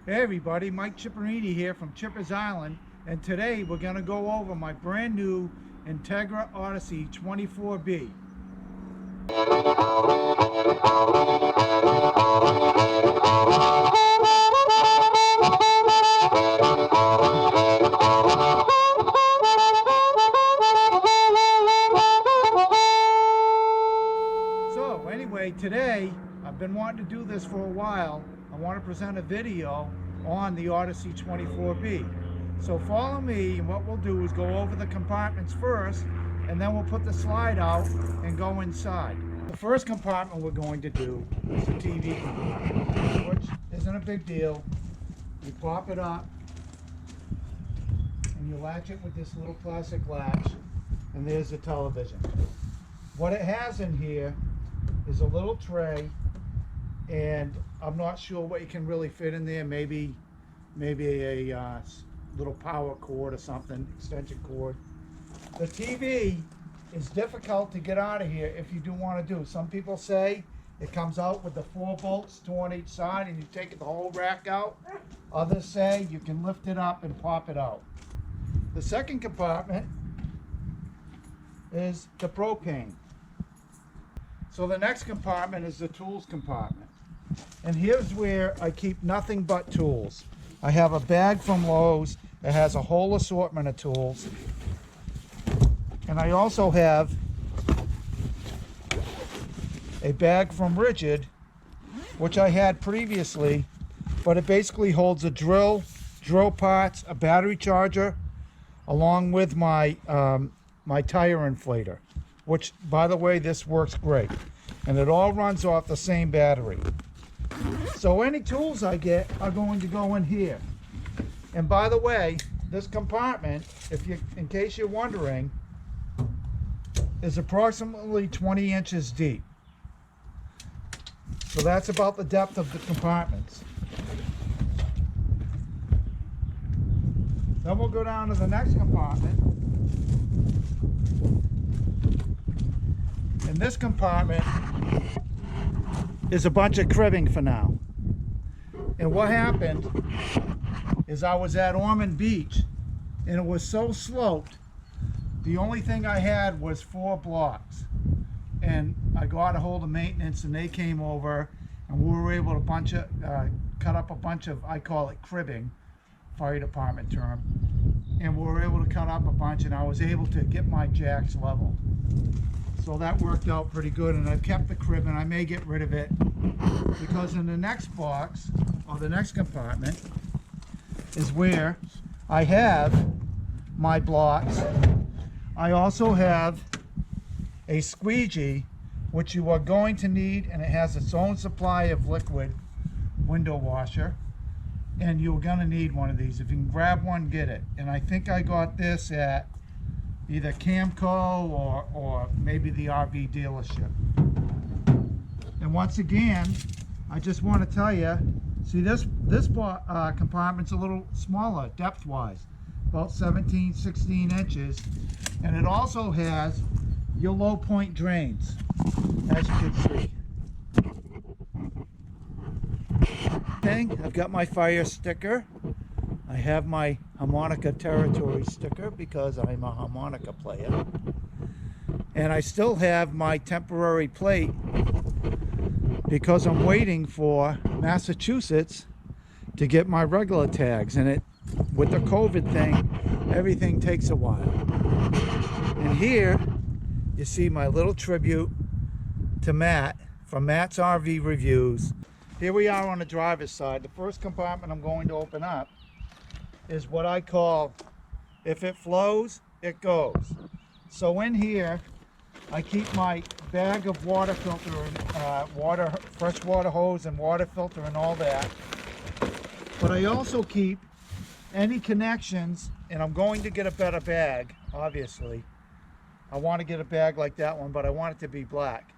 Hey everybody, Mike Chipperini here from Chipper's Island, and today we're going to go over my brand new Entegra Odyssey 24B. So anyway, today I've been wanting to do this for a while. I want to present a video on the Odyssey 24B. So follow me, and what we'll do is go over the compartments first, and then we'll put the slide out and go inside. The first compartment we're going to do is the TV compartment, which isn't a big deal. You pop it up and you latch it with this little plastic latch, and there's the television. What it has in here is a little tray, and I'm not sure what you can really fit in there. Maybe a little power cord or something, extension cord. The TV is difficult to get out of here if you do want to do. Some people say it comes out with the 4 bolts, 2 on each side, and you take the whole rack out. Others say you can lift it up and pop it out. The second compartment is the propane. So the next compartment is the tools compartment. And here's where I keep nothing but tools. I have a bag from Lowe's that has a whole assortment of tools. And I also have a bag from Rigid, which I had previously, but it basically holds a drill parts, a battery charger, along with my my tire inflator, which, by the way, this works great. And it all runs off the same battery. So any tools I get are going to go in here. And by the way, this compartment, in case you're wondering, is approximately 20 inches deep. So that's about the depth of the compartments. Then we'll go down to the next compartment. And this compartment is a bunch of cribbing for now. And what happened is I was at Ormond Beach, and it was so sloped, the only thing I had was 4 blocks. And I got a hold of maintenance, and they came over, and we were able to cut up a bunch of, I call it cribbing, fire department term, and we were able to cut up a bunch, and I was able to get my jacks leveled. So that worked out pretty good, and I've kept the crib, and I may get rid of it because in the next box, or the next compartment, is where I have my blocks. I also have a squeegee, which you are going to need, and it has its own supply of liquid window washer, and you're going to need one of these. If you can grab one, get it. And I think I got this at either Camco or maybe the RV dealership. And once again, I just want to tell you, see this compartment's a little smaller depth-wise, about 17, 16 inches, and it also has your low point drains, as you can see. Okay, I've got my fire sticker. I have my harmonica territory sticker because I'm a harmonica player. And I still have my temporary plate because I'm waiting for Massachusetts to get my regular tags. And with the COVID thing, everything takes a while. And here you see my little tribute to Matt from Matt's RV Reviews. Here we are on the driver's side. The first compartment I'm going to open up is what I call, if it flows, it goes. So in here, I keep my bag of water filter and fresh water hose and water filter and all that. But I also keep any connections, and I'm going to get a better bag, obviously. I want to get a bag like that one, but I want it to be black.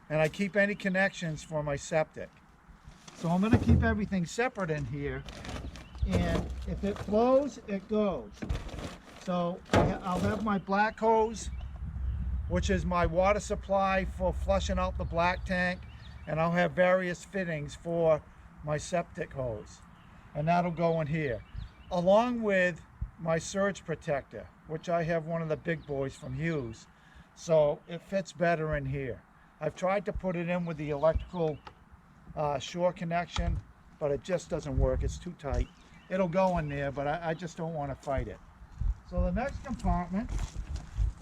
And I keep any connections for my septic. So I'm going to keep everything separate in here. And if it flows, it goes. So I'll have my black hose, which is my water supply for flushing out the black tank, and I'll have various fittings for my septic hose. and that'll go in here, along with my surge protector, which I have one of the big boys from Hughes, so it fits better in here. I've tried to put it in with the electrical shore connection, but it just doesn't work. It's too tight. It'll go in there, but I just don't want to fight it. So the next compartment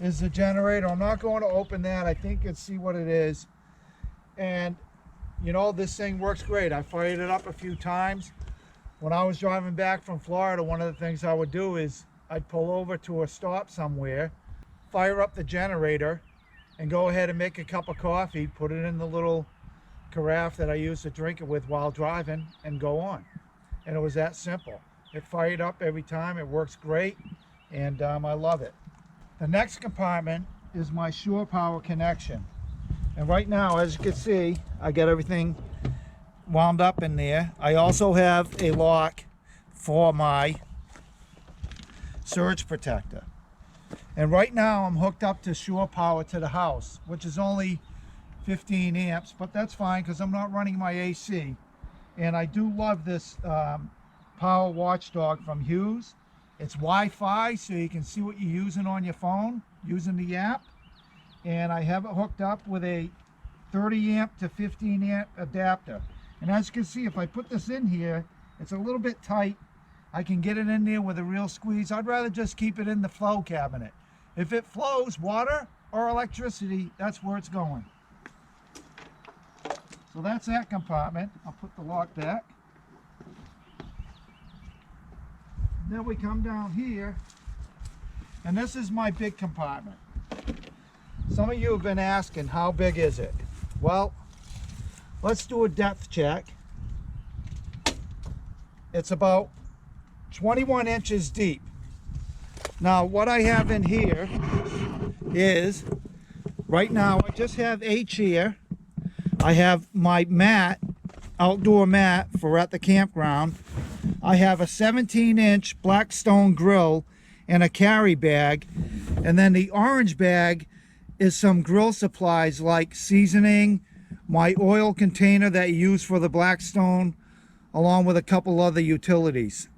is the generator. I'm not going to open that. I think you'll see what it is. And you know, this thing works great. I fired it up a few times. When I was driving back from Florida, one of the things I would do is I'd pull over to a stop somewhere, fire up the generator, and go ahead and make a cup of coffee, put it in the little carafe that I used to drink it with while driving, and go on. And it was that simple. It fired up every time. It works great, and I love it. The next compartment is my shore power connection. And right now, as you can see, I got everything wound up in there. I also have a lock for my surge protector. And right now I'm hooked up to shore power to the house, which is only 15 amps, but that's fine because I'm not running my AC. And I do love this power watchdog from Hughes. It's Wi-Fi, so you can see what you're using on your phone using the app. And I have it hooked up with a 30 amp to 15 amp adapter. And as you can see, if I put this in here, it's a little bit tight. I can get it in there with a real squeeze. I'd rather just keep it in the flow cabinet. If it flows water or electricity, that's where it's going. So that's that compartment. I'll put the lock back. Then we come down here, and this is my big compartment. Some of you have been asking, how big is it? Well, let's do a depth check. It's about 21 inches deep. Now, what I have in here is, right now, I just have H here. I have my mat, outdoor mat for at the campground. I have a 17-inch Blackstone grill and a carry bag. And then the orange bag is some grill supplies like seasoning, my oil container that you use for the Blackstone, along with a couple other utilities.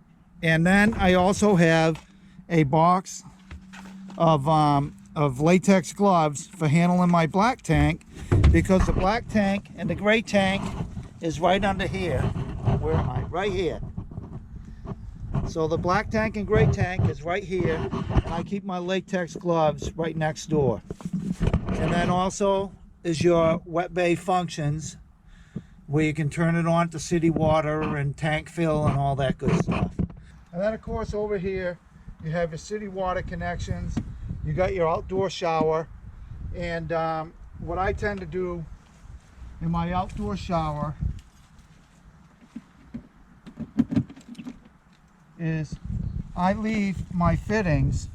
And then I also have a box of latex gloves for handling my black tank, because the black tank and the gray tank is right under here. Where am I? Right here. So the black tank and gray tank is right here, and I keep my latex gloves right next door. And then also is your wet bay functions, where you can turn it on to city water and tank fill and all that good stuff. And then of course over here you have your city water connections, you got your outdoor shower, and what I tend to do in my outdoor shower is I leave my fittings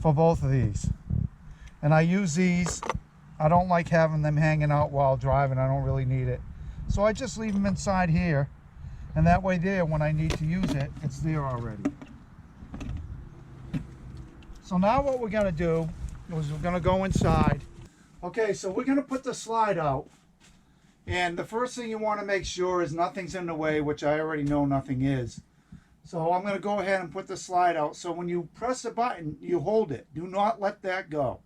for both of these, and I use these. I don't like having them hanging out while driving. I don't really need it, so I just leave them inside here, and that way there, when I need to use it, it's there already. So now what we're going to do is we're going to go inside. Okay, so we're going to put the slide out, and the first thing you want to make sure is nothing's in the way, which I already know nothing is. So I'm going to go ahead and put the slide out. So when you press the button, you hold it. Do not let that go.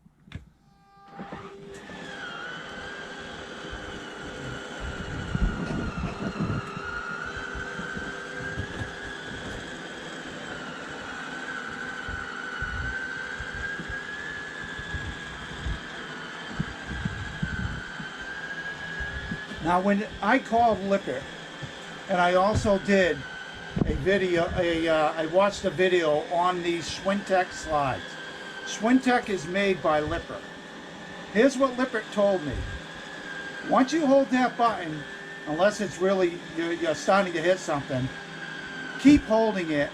Now when I called Lippert, and I also did a video, I watched a video on these Schwintek slides. Schwintek is made by Lippert. Here's what Lippert told me. Once you hold that button, unless it's really, you're starting to hit something, keep holding it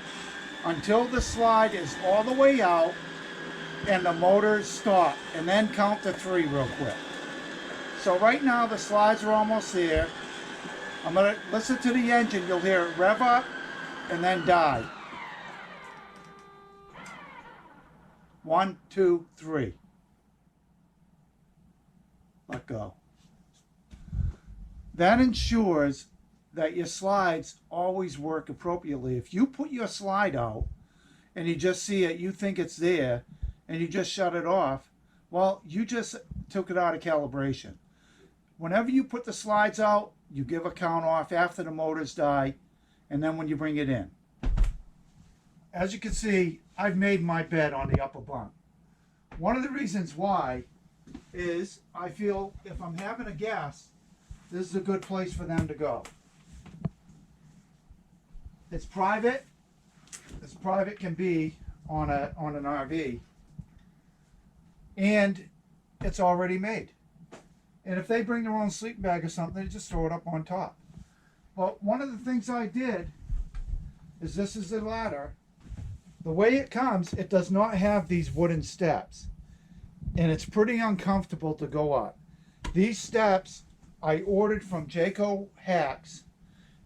until the slide is all the way out and the motors stop, and then count to 3 real quick. So right now the slides are almost there. I'm going to listen to the engine. You'll hear it rev up and then die. 1, 2, 3. Let go. That ensures that your slides always work appropriately. If you put your slide out and you just see it, you think it's there, and you just shut it off, well, you just took it out of calibration. Whenever you put the slides out, you give a count off after the motors die, and then when you bring it in. As you can see, I've made my bed on the upper bunk. One of the reasons why is I feel if I'm having a guest, this is a good place for them to go. It's private, as private can be on an RV, and it's already made. And if they bring their own sleeping bag or something, they just throw it up on top. But one of the things I did is this is the ladder. The way it comes, it does not have these wooden steps, and it's pretty uncomfortable to go up. These steps I ordered from Jayco Hacks,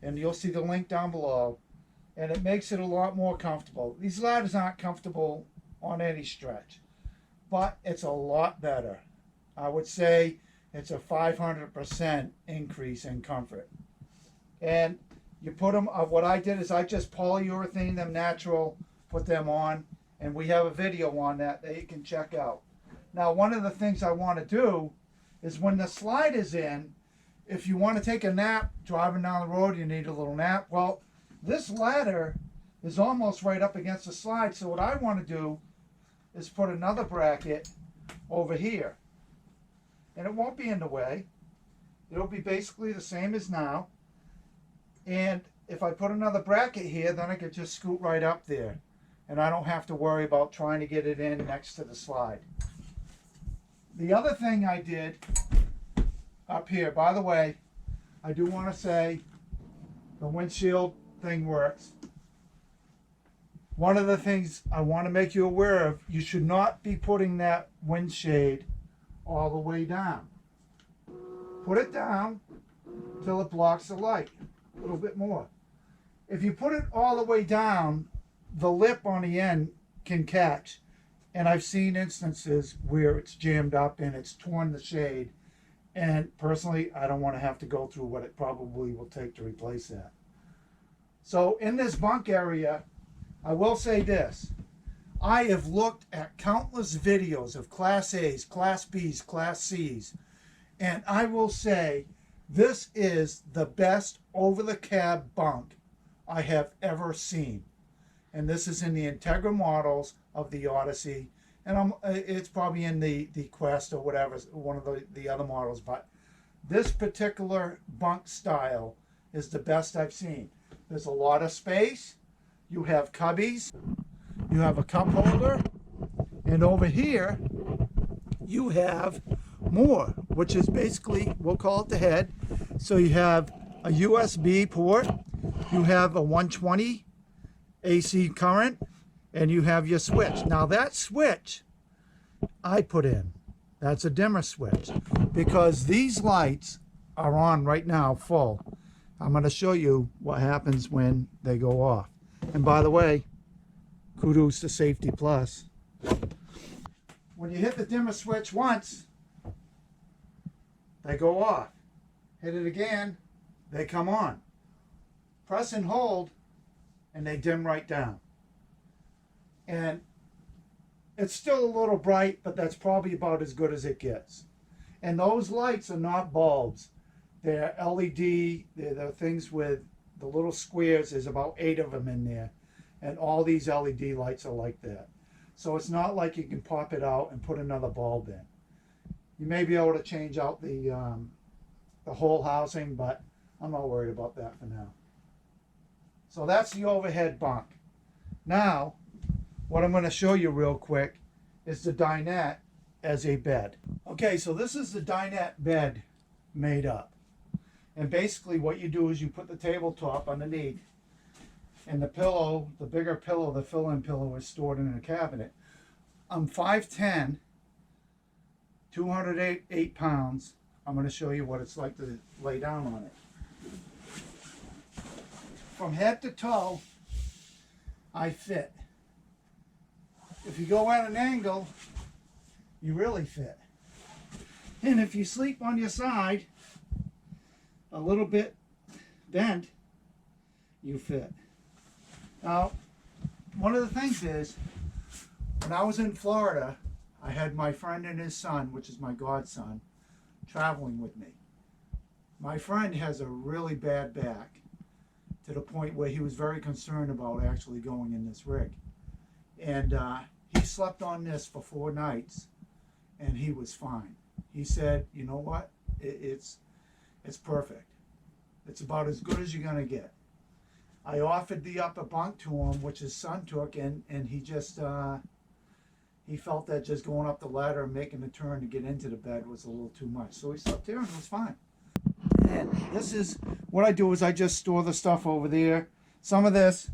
and you'll see the link down below, and it makes it a lot more comfortable. These ladders aren't comfortable on any stretch, but it's a lot better. I would say it's a 500% increase in comfort. And you put them, what I did is I just polyurethane them natural, put them on, and we have a video on that you can check out. Now, one of the things I want to do is when the slide is in, if you want to take a nap driving down the road, you need a little nap. Well, this ladder is almost right up against the slide, so what I want to do is put another bracket over here. And it won't be in the way. It'll be basically the same as now. And if I put another bracket here, then I could just scoot right up there. And I don't have to worry about trying to get it in next to the slide. The other thing I did up here, by the way, I do want to say the windshield thing works. One of the things I want to make you aware of, you should not be putting that windshade all the way down. Put it down till it blocks the light, a little bit more. If you put it all the way down, the lip on the end can catch. And I've seen instances where it's jammed up and it's torn the shade. And personally, I don't want to have to go through what it probably will take to replace that. So in this bunk area, I will say this. I have looked at countless videos of Class A's, Class B's, Class C's, and I will say this is the best over-the-cab bunk I have ever seen. And this is in the Entegra models of the Odyssey, and it's probably in the Quest or whatever, one of the other models, but this particular bunk style is the best I've seen. There's a lot of space. You have cubbies. You have a cup holder. And over here, you have more, which is basically, we'll call it the head. So you have a USB port. You have a 120 AC current. And you have your switch. Now that switch I put in. That's a dimmer switch. Because these lights are on right now full. I'm going to show you what happens when they go off. And by the way, kudos to Safety Plus. When you hit the dimmer switch once, they go off. Hit it again, they come on. Press and hold, and they dim right down. And it's still a little bright, but that's probably about as good as it gets. And those lights are not bulbs. They're LED, they're the things with the little squares. There's about 8 of them in there. And all these LED lights are like that. So it's not like you can pop it out and put another bulb in. You may be able to change out the whole housing, but I'm not worried about that for now. So that's the overhead bunk. Now, what I'm going to show you real quick is the dinette as a bed. Okay, so this is the dinette bed made up. And basically what you do is you put the tabletop underneath, and the pillow, the bigger pillow, the fill-in pillow, is stored in a cabinet. I'm 5'10", 208 pounds. I'm going to show you what it's like to lay down on it. From head to toe, I fit. If you go at an angle, you really fit. And if you sleep on your side, a little bit bent, you fit. Now, one of the things is, when I was in Florida, I had my friend and his son, which is my godson, traveling with me. My friend has a really bad back, to the point where he was very concerned about actually going in this rig. And he slept on this for 4 nights, and he was fine. He said, you know what, it's perfect. It's about as good as you're gonna get. I offered the upper bunk to him, which his son took, and he just, he felt that just going up the ladder and making the turn to get into the bed was a little too much. So he slept there and it was fine. And this is, what I do is I just store the stuff over there. Some of this,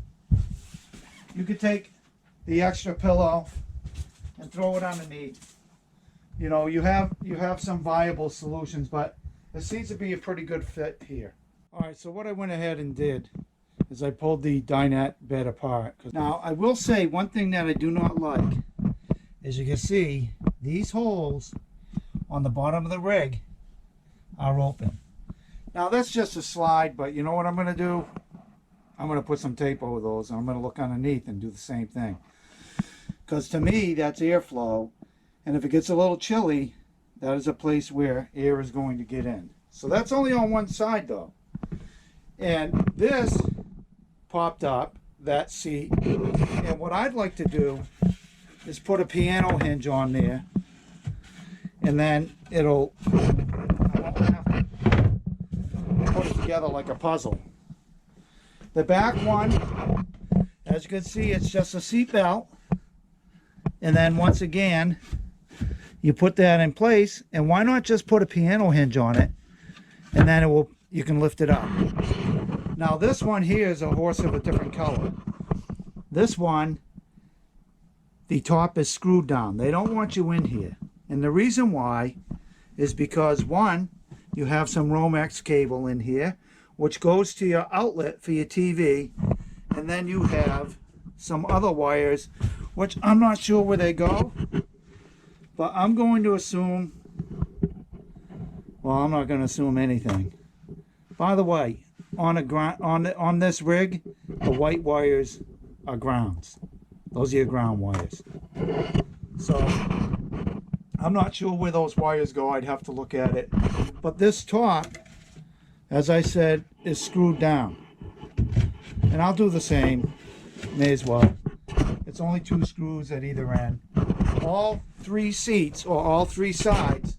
you could take the extra pillow and throw it underneath. You know, you have some viable solutions, but it seems to be a pretty good fit here. All right, so what I went ahead and did is I pulled the dinette bed apart. Now, I will say one thing that I do not like. As you can see, these holes on the bottom of the rig are open. Now that's just a slide, but you know what I'm going to do? I'm going to put some tape over those, and I'm going to look underneath and do the same thing. Because to me, that's airflow, and if it gets a little chilly, that is a place where air is going to get in. So that's only on one side though. And this popped up, that seat, and what I'd like to do is put a piano hinge on there, and then it'll, I won't have to put it together like a puzzle. The back one, as you can see, it's just a seat belt, and then once again you put that in place, and why not just put a piano hinge on it, and then it will, you can lift it up. Now this one here is a horse of a different color. This one, the top is screwed down. They don't want you in here. And the reason why is because, one, you have some Romex cable in here, which goes to your outlet for your TV, and then you have some other wires, which I'm not sure where they go, but I'm going to assume, well, I'm not going to assume anything. By the way, on this rig, the white wires are grounds. Those are your ground wires. So I'm not sure where those wires go. I'd have to look at it. But this top, as I said, is screwed down. And I'll do the same. May as well. It's only 2 screws at either end. All 3 seats, or all 3 sides,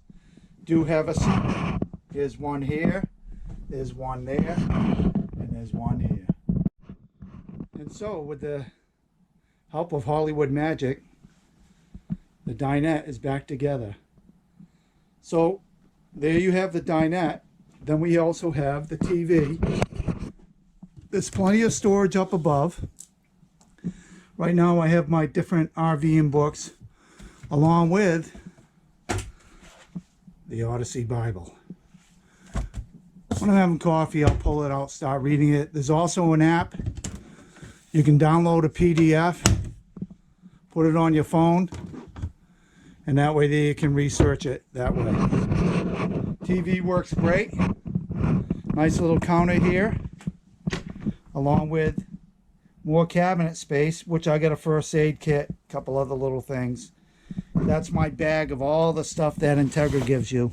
do have a seat. There's one here, there's one there, and there's one here. And so with the help of Hollywood magic, the dinette is back together. So there you have the dinette. Then we also have the TV. There's plenty of storage up above. Right now I have my different RVing books along with the Odyssey Bible. When I'm having coffee, I'll pull it out, start reading it. There's also an app. You can download a PDF, put it on your phone, and that way there you can research it that way. TV works great. Nice little counter here, along with more cabinet space, which I got a first aid kit, a couple other little things. That's my bag of all the stuff that Entegra gives you.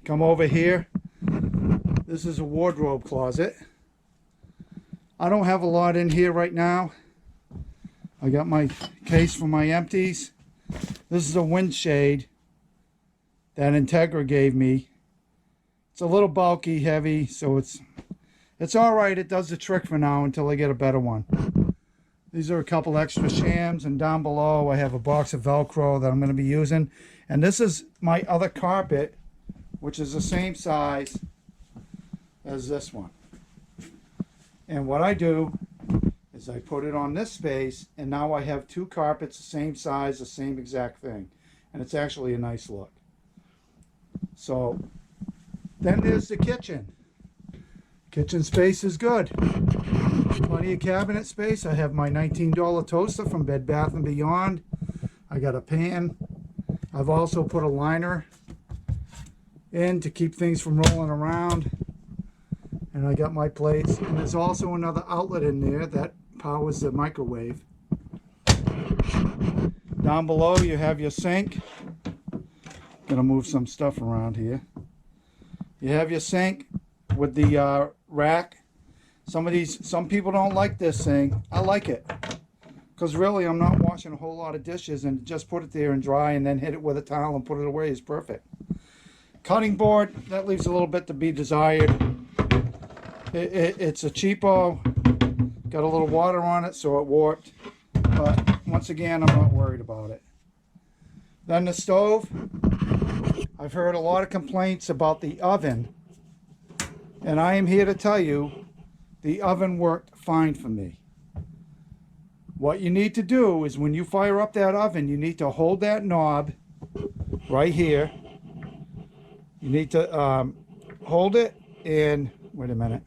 Come over here. This is a wardrobe closet. I don't have a lot in here right now. I got my case for my empties. This is a wind shade that Entegra gave me. It's a little bulky, heavy, so it's all right. It does the trick for now until I get a better one. These are a couple extra shams, and down below I have a box of Velcro that I'm going to be using. And this is my other carpet, which is the same size as this one. And what I do is I put it on this space, and now I have 2 carpets the same size, the same exact thing. And it's actually a nice look. So then there's the kitchen. Kitchen space is good. Plenty of cabinet space. I have my $19 toaster from Bed Bath & Beyond. I got a pan. I've also put a liner in to keep things from rolling around. And I got my plates. And there's also another outlet in there that powers the microwave. Down below you have your sink. Gonna move some stuff around here. You have your sink with the rack. Some people don't like this thing. I like it. Because really I'm not washing a whole lot of dishes, and just put it there and dry and then hit it with a towel and put it away is perfect. Cutting board, that leaves a little bit to be desired. It's a cheapo. Got a little water on it so it warped. But once again, I'm not worried about it. Then the stove. I've heard a lot of complaints about the oven. And I am here to tell you, the oven worked fine for me. What you need to do is when you fire up that oven, you need to hold that knob right here. You need to hold it and, wait a minute.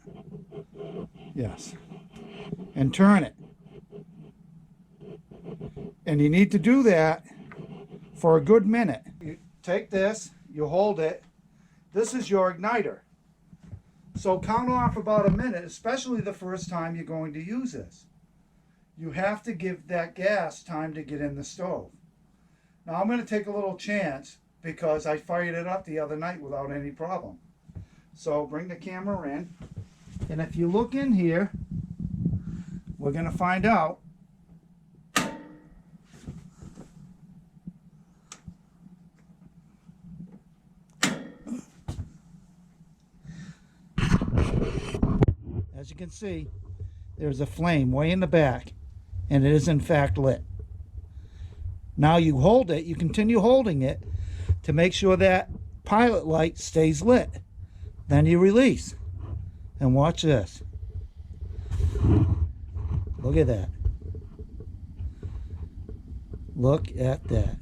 Yes. And turn it. And you need to do that for a good minute. You take this, you hold it. This is your igniter. So count off about a minute, especially the first time you're going to use this. You have to give that gas time to get in the stove. Now I'm going to take a little chance because I fired it up the other night without any problem. So bring the camera in. And if you look in here, we're going to find out as you can see, there's a flame way in the back, and it is in fact lit. Now you hold it, you continue holding it to make sure that pilot light stays lit. Then you release. And watch this. Look at that. Look at that.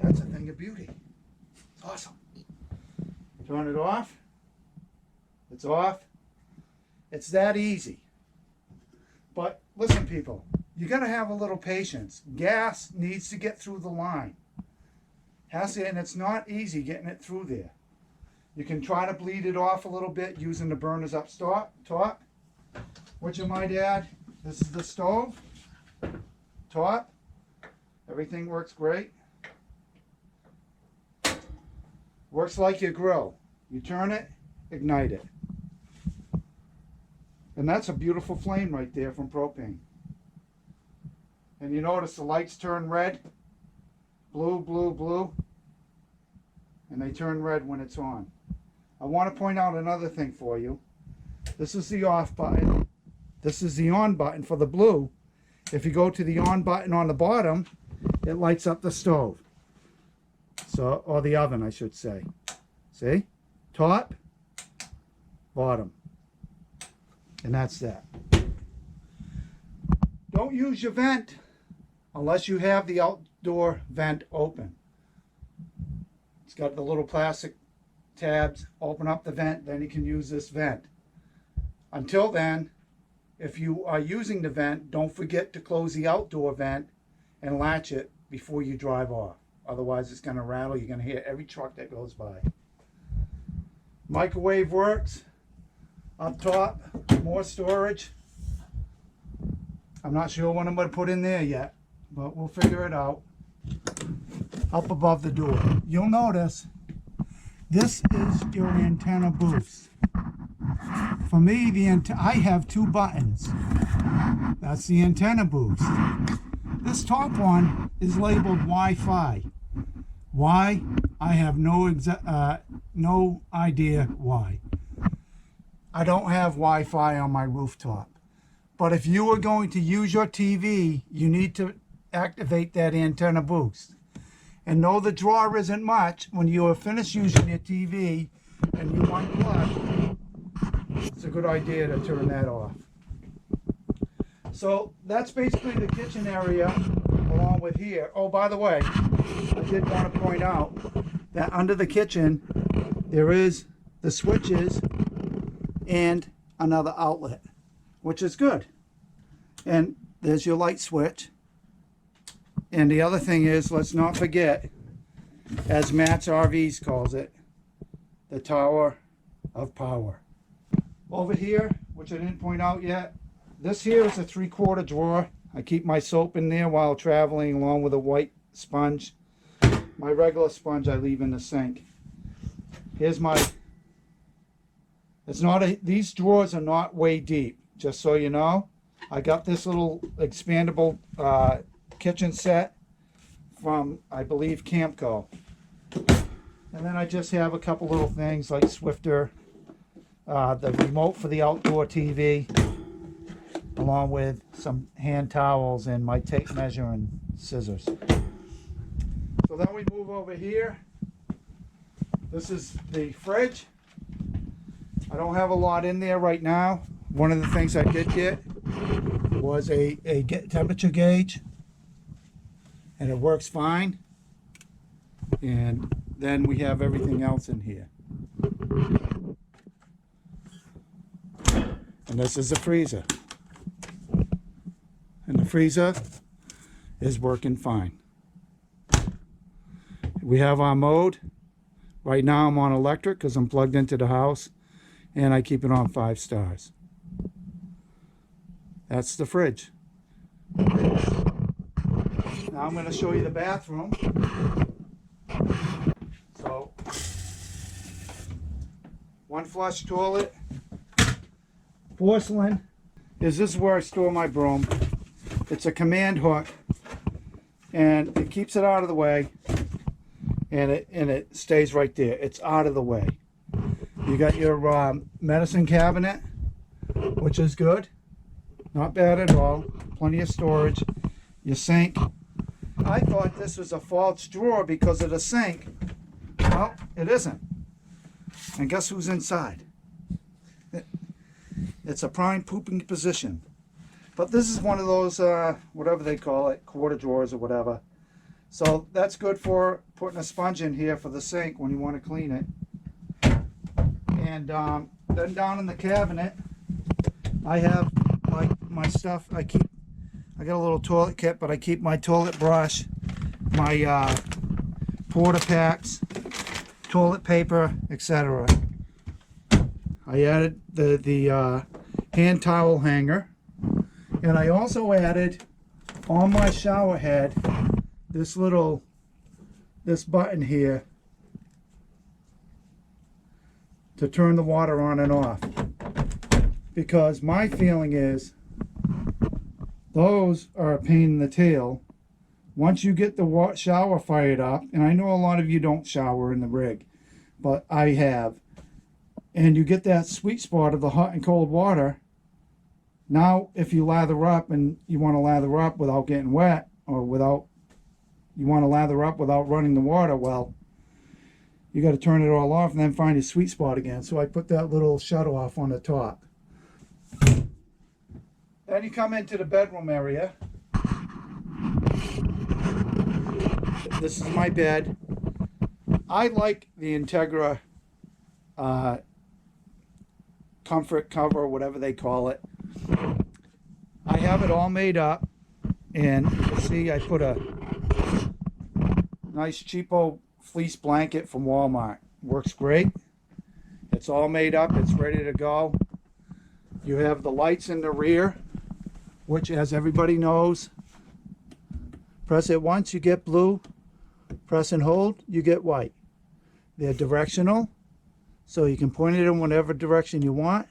That's a thing of beauty. It's awesome. Turn it off. It's off. It's that easy. But listen, people, you got to have a little patience. Gas needs to get through the line. Has to, and it's not easy getting it through there. You can try to bleed it off a little bit using the burners up top. Which you might add, this is the stove. Top. Everything works great. Works like your grill. You turn it, ignite it. And that's a beautiful flame right there from propane. And you notice the lights turn red, blue, blue, blue, and they turn red when it's on. I want to point out another thing for you. This is the off button. This is the on button for the blue. If you go to the on button on the bottom, it lights up the stove. So, or the oven, I should say. See? Top, bottom. And that's that. Don't use your vent unless you have the outdoor vent open. It's got the little plastic tabs. Open up the vent, then you can use this vent. Until then, if you are using the vent, don't forget to close the outdoor vent and latch it before you drive off. Otherwise it's going to rattle. You're going to hear every truck that goes by. Microwave works. Up top, more storage. I'm not sure what I'm going to put in there yet, but we'll figure it out. Up above the door. You'll notice this is your antenna boost. For me, I have two buttons. That's the antenna boost. This top one is labeled Wi-Fi. Why? I have no idea why. I don't have Wi-Fi on my rooftop. But if you are going to use your TV, you need to activate that antenna boost. And no, the draw isn't much. When you are finished using your TV and you unplug, it's a good idea to turn that off. So that's basically the kitchen area along with here. Oh, by the way, I did want to point out that under the kitchen there is the switches and another outlet, which is good. And there's your light switch. And the other thing is, let's not forget, as Matt's RVs calls it, the Tower of Power. Over here, which I didn't point out yet, this here is a 3/4 drawer. I keep my soap in there while traveling, along with a white sponge. My regular sponge I leave in the sink. Here's my, these drawers are not way deep, just so you know. I got this little expandable kitchen set from, I believe, Camco. And then I just have a couple little things like Swifter, the remote for the outdoor TV, along with some hand towels and my tape measure and scissors. So then we move over here. This is the fridge. I don't have a lot in there right now. One of the things I did get was a temperature gauge, and it works fine. And then we have everything else in here. And this is the freezer. And the freezer is working fine. We have our mode. Right now I'm on electric because I'm plugged into the house, and I keep it on 5 stars. That's the fridge. Now I'm going to show you the bathroom. So, one flush toilet. Porcelain. This is where I store my broom. It's a command hook, and it keeps it out of the way, and it stays right there. It's out of the way. You got your medicine cabinet, which is good. Not bad at all. Plenty of storage. Your sink. I thought this was a false drawer because of the sink. Well, it isn't. And guess who's inside? It's a prime pooping position. But this is one of those, whatever they call it, quarter drawers or whatever. So that's good for putting a sponge in here for the sink when you want to clean it. And then down in the cabinet, I have my stuff. I got a little toilet kit, but I keep my toilet brush, my porta packs, toilet paper, etc. I added the hand towel hanger, and I also added on my shower head this button here to turn the water on and off, because my feeling is those are a pain in the tail. Once you get the shower fired up, and I know a lot of you don't shower in the rig, but I have, and you get that sweet spot of the hot and cold water. Now if you lather up and you want to lather up without getting wet, or you want to lather up without running the water, well, you got to turn it all off and then find your sweet spot again. So I put that little shut off on the top. Then you come into the bedroom area. This is my bed. I like the Entegra comfort cover, whatever they call it. I have it all made up, and you can see I put a nice cheapo fleece blanket from Walmart. Works great. It's all made up. It's ready to go. You have the lights in the rear, which, as everybody knows, press it once, you get blue. Press and hold, you get white. They're directional, so you can point it in whatever direction you want,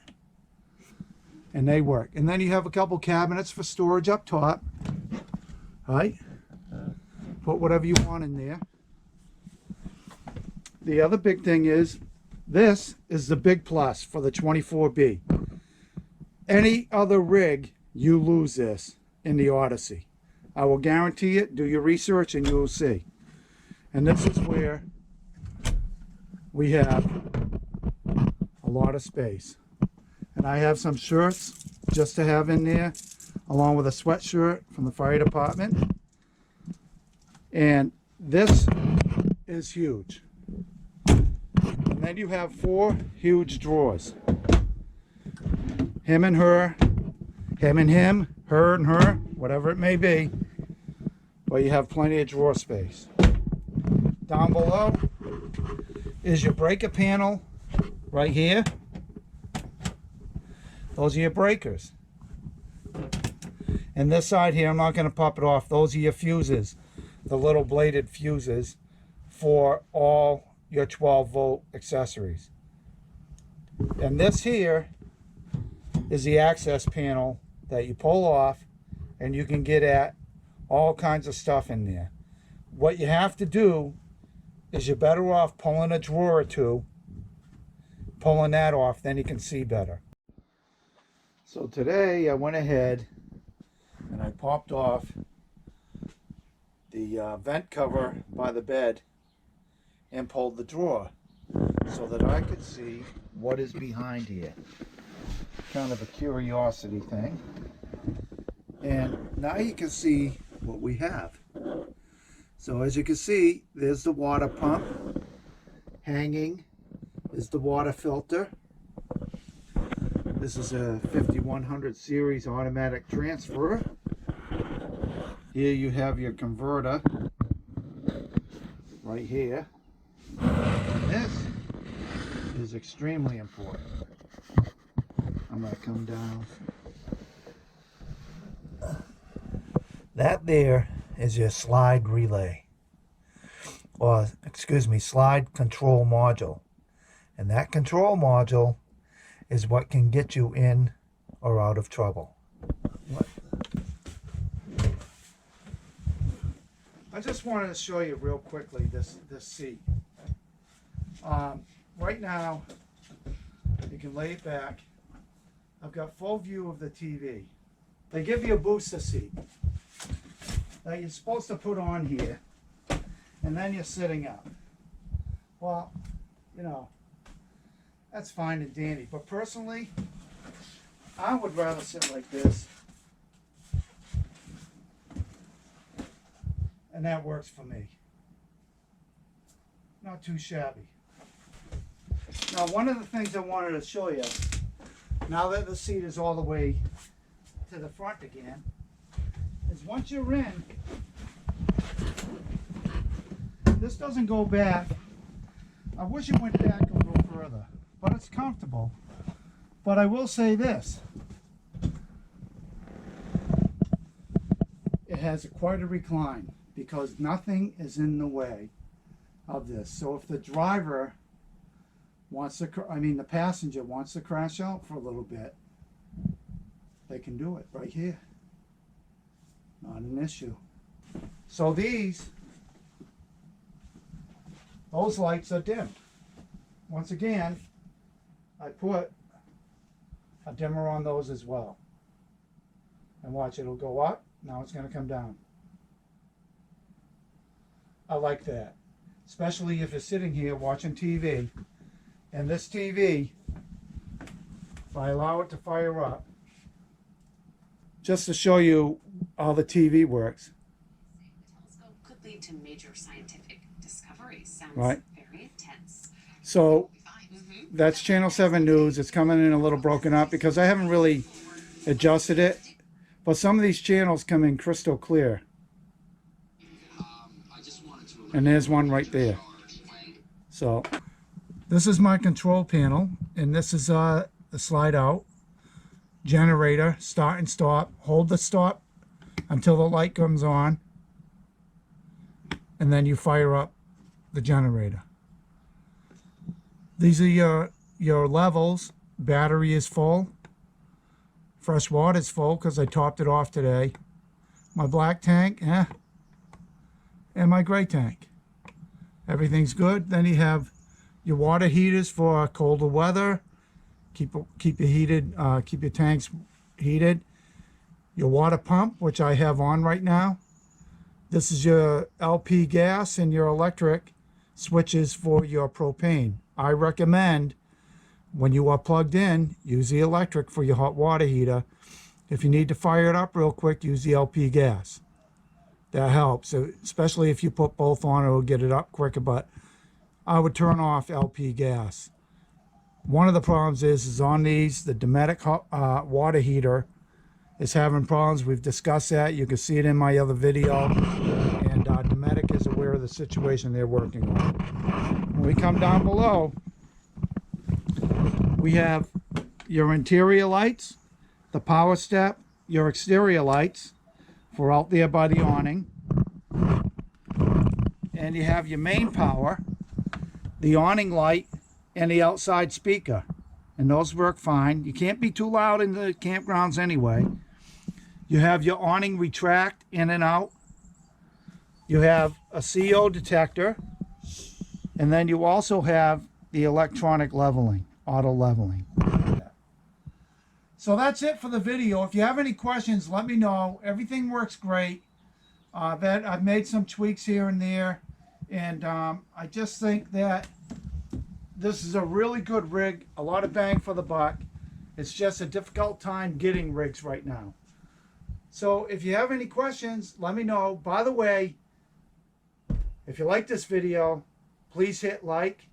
and they work. And then you have a couple cabinets for storage up top. Right? Put whatever you want in there. The other big thing is, this is the big plus for the 24B. Any other rig, you lose this in the Odyssey. I will guarantee it. Do your research and you will see. And this is where we have a lot of space. And I have some shirts just to have in there, along with a sweatshirt from the fire department. And this is huge. And then you have 4 huge drawers. Him and her, him and him, her and her, whatever it may be. But you have plenty of drawer space. down below is your breaker panel right here. Those are your breakers. And this side here, I'm not going to pop it off. Those are your fuses, the little bladed fuses for all your 12-volt accessories. And this here is the access panel that you pull off, and you can get at all kinds of stuff in there. What you have to do is you're better off pulling a drawer or two, pulling that off, then you can see better. So today I went ahead and I popped off the vent cover by the bed and pulled the drawer so that I could see what is behind here. Kind of a curiosity thing. And now you can see what we have. So as you can see, there's the water pump. Hanging is the water filter. This is a 5100 series automatic transfer. Here you have your converter right here. And this is extremely important. I'm going to come down. That there is your slide relay, or excuse me, slide control module. And that control module is what can get you in or out of trouble. I just wanted to show you real quickly this seat. Right now, you can lay it back. I've got full view of the TV. They give you a booster seat that you're supposed to put on here, and then you're sitting up. Well, you know, that's fine and dandy, but personally, I would rather sit like this, and that works for me. Not too shabby. Now, one of the things I wanted to show you, now that the seat is all the way to the front again, is once you're in, this doesn't go back. I wish it went back a little further, but it's comfortable. But I will say this, it has quite a recline because nothing is in the way of this. So if the driver wants to, the passenger wants to crash out for a little bit, they can do it right here. Not an issue. So those lights are dimmed. Once again, I put a dimmer on those as well. And watch, it'll go up. Now it's going to come down. I like that. Especially if you're sitting here watching TV. And this TV, if I allow it to fire up, just to show you how the TV works. The telescope could lead to major scientific discoveries. Sounds right. Very intense. So that's Channel 7 News. It's coming in a little broken up because I haven't really adjusted it. But some of these channels come in crystal clear. And there's one right there. So this is my control panel, and this is the slide out generator, start and stop. Hold the stop until the light comes on, and then you fire up the generator. These are your levels. Battery is full. Fresh water is full because I topped it off today. My black tank, and my gray tank. Everything's good. Then you have your water heaters for colder weather. Keep your heated, keep your tanks heated. Your water pump, which I have on right now. This is your LP gas, and your electric switches for your propane. I recommend when you are plugged in, use the electric for your hot water heater. If you need to fire it up real quick, use the LP gas. That helps, especially if you put both on, it'll get it up quicker, but I would turn off LP gas. One of the problems is on these, the Dinette hot water heater is having problems. We've discussed that. You can see it in my other video. And Dinette mechanic is aware of the situation they're working on. When we come down below, we have your interior lights, the power step, your exterior lights for out there by the awning, and you have your main power, the awning light, and the outside speaker, and those work fine. You can't be too loud in the campgrounds anyway. You have your awning retract in and out. You have a CO detector, and then you also have the electronic leveling, auto leveling. So that's it for the video. If you have any questions, let me know. Everything works great. I've made some tweaks here and there, and I just think that this is a really good rig, a lot of bang for the buck. It's just a difficult time getting rigs right now. So if you have any questions, let me know. By the way, if you like this video, please hit like,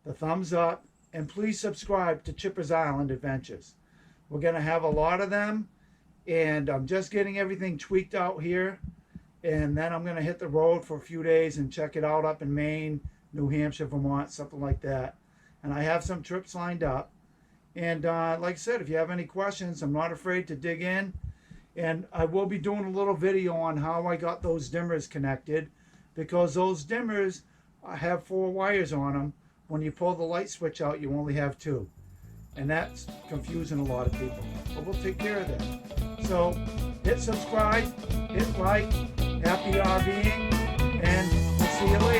the thumbs up, and please subscribe to Chipper's Island Adventures. We're going to have a lot of them, and I'm just getting everything tweaked out here, and then I'm going to hit the road for a few days and check it out up in Maine, New Hampshire, Vermont, something like that. And I have some trips lined up. And like I said, if you have any questions, I'm not afraid to dig in. And I will be doing a little video on how I got those dimmers connected, because those dimmers have 4 wires on them. When you pull the light switch out, you only have 2. And that's confusing a lot of people. But we'll take care of that. So hit subscribe, hit like, happy RVing, and we'll see you later.